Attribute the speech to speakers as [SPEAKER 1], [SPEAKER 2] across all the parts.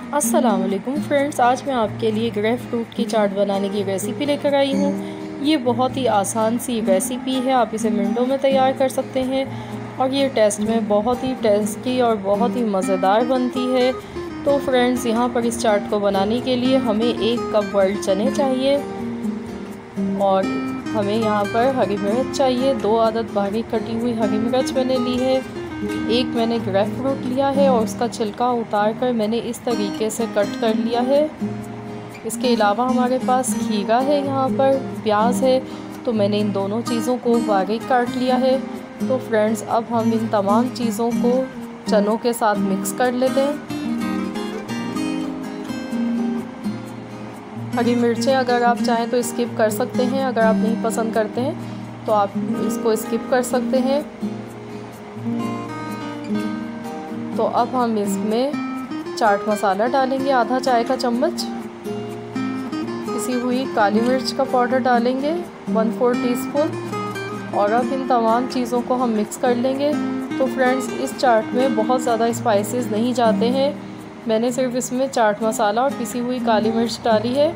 [SPEAKER 1] अस्सलाम वालेकुम फ्रेंड्स, आज मैं आपके लिए ग्रेप फ्रूट की चाट बनाने की रेसिपी लेकर आई हूँ। ये बहुत ही आसान सी रेसिपी है, आप इसे मिनटों में तैयार कर सकते हैं और ये टेस्ट में बहुत ही टेस्टी और बहुत ही मज़ेदार बनती है। तो फ्रेंड्स, यहाँ पर इस चाट को बनाने के लिए हमें 1 कप बॉइल्ड चने चाहिए और हमें यहाँ पर हरी मिर्च चाहिए। 2 अदद बारीक कटी हुई हरी मिर्च मैंने ली है। एक मैंने ग्रेप फ्रूट लिया है और उसका छिलका उतार कर मैंने इस तरीके से कट कर लिया है। इसके अलावा हमारे पास खीरा है, यहाँ पर प्याज है, तो मैंने इन दोनों चीज़ों को बारीक काट लिया है। तो फ्रेंड्स, अब हम इन तमाम चीज़ों को चनों के साथ मिक्स कर लेते हैं। हरी मिर्चें अगर आप चाहें तो स्किप कर सकते हैं, अगर आप नहीं पसंद करते हैं तो आप इसको स्किप कर सकते हैं। तो अब हम इसमें चाट मसाला डालेंगे, आधा चाय का चम्मच। पिसी हुई काली मिर्च का पाउडर डालेंगे 1/4 टीस्पून और अब इन तमाम चीज़ों को हम मिक्स कर लेंगे। तो फ्रेंड्स, इस चाट में बहुत ज़्यादा स्पाइसेस नहीं जाते हैं। मैंने सिर्फ इसमें चाट मसाला और पिसी हुई काली मिर्च डाली है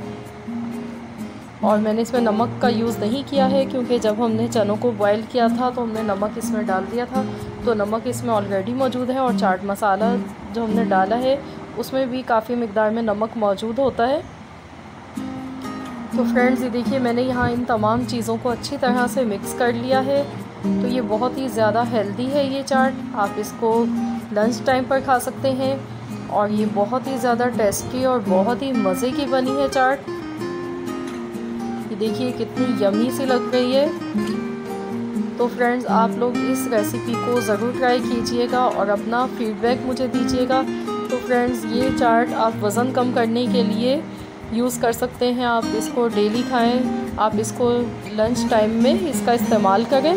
[SPEAKER 1] और मैंने इसमें नमक का यूज़ नहीं किया है, क्योंकि जब हमने चनों को बॉईल किया था तो हमने नमक इसमें डाल दिया था, तो नमक इसमें ऑलरेडी मौजूद है और चाट मसाला जो हमने डाला है उसमें भी काफ़ी मिकदार में नमक मौजूद होता है। तो फ्रेंड्स, ये देखिए, मैंने यहाँ इन तमाम चीज़ों को अच्छी तरह से मिक्स कर लिया है। तो ये बहुत ही ज़्यादा हेल्दी है ये चाट, आप इसको लंच टाइम पर खा सकते हैं और ये बहुत ही ज़्यादा टेस्टी और बहुत ही मज़े की बनी है चाट। ये देखिए कितनी यमी सी लग रही है। तो फ्रेंड्स, आप लोग इस रेसिपी को ज़रूर ट्राई कीजिएगा और अपना फीडबैक मुझे दीजिएगा। तो फ्रेंड्स, ये चाट आप वज़न कम करने के लिए यूज़ कर सकते हैं, आप इसको डेली खाएं, आप इसको लंच टाइम में इसका इस्तेमाल करें।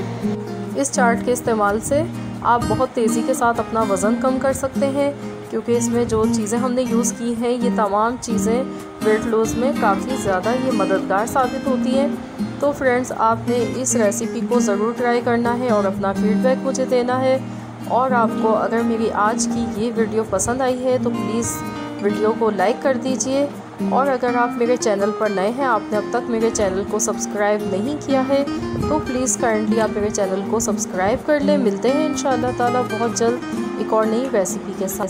[SPEAKER 1] इस चाट के इस्तेमाल से आप बहुत तेज़ी के साथ अपना वज़न कम कर सकते हैं, क्योंकि इसमें जो चीज़ें हमने यूज़ की हैं ये तमाम चीज़ें वेट लॉस में काफ़ी ज़्यादा ये मददगार साबित होती हैं। तो फ्रेंड्स, आपने इस रेसिपी को ज़रूर ट्राई करना है और अपना फीडबैक मुझे देना है। और आपको अगर मेरी आज की ये वीडियो पसंद आई है तो प्लीज़ वीडियो को लाइक कर दीजिए और अगर आप मेरे चैनल पर नए हैं, आपने अब तक मेरे चैनल को सब्सक्राइब नहीं किया है, तो प्लीज़ काइंडली आप मेरे चैनल को सब्सक्राइब कर लें। मिलते हैं इंशाअल्लाह ताला बहुत जल्द एक और नई रेसिपी के साथ।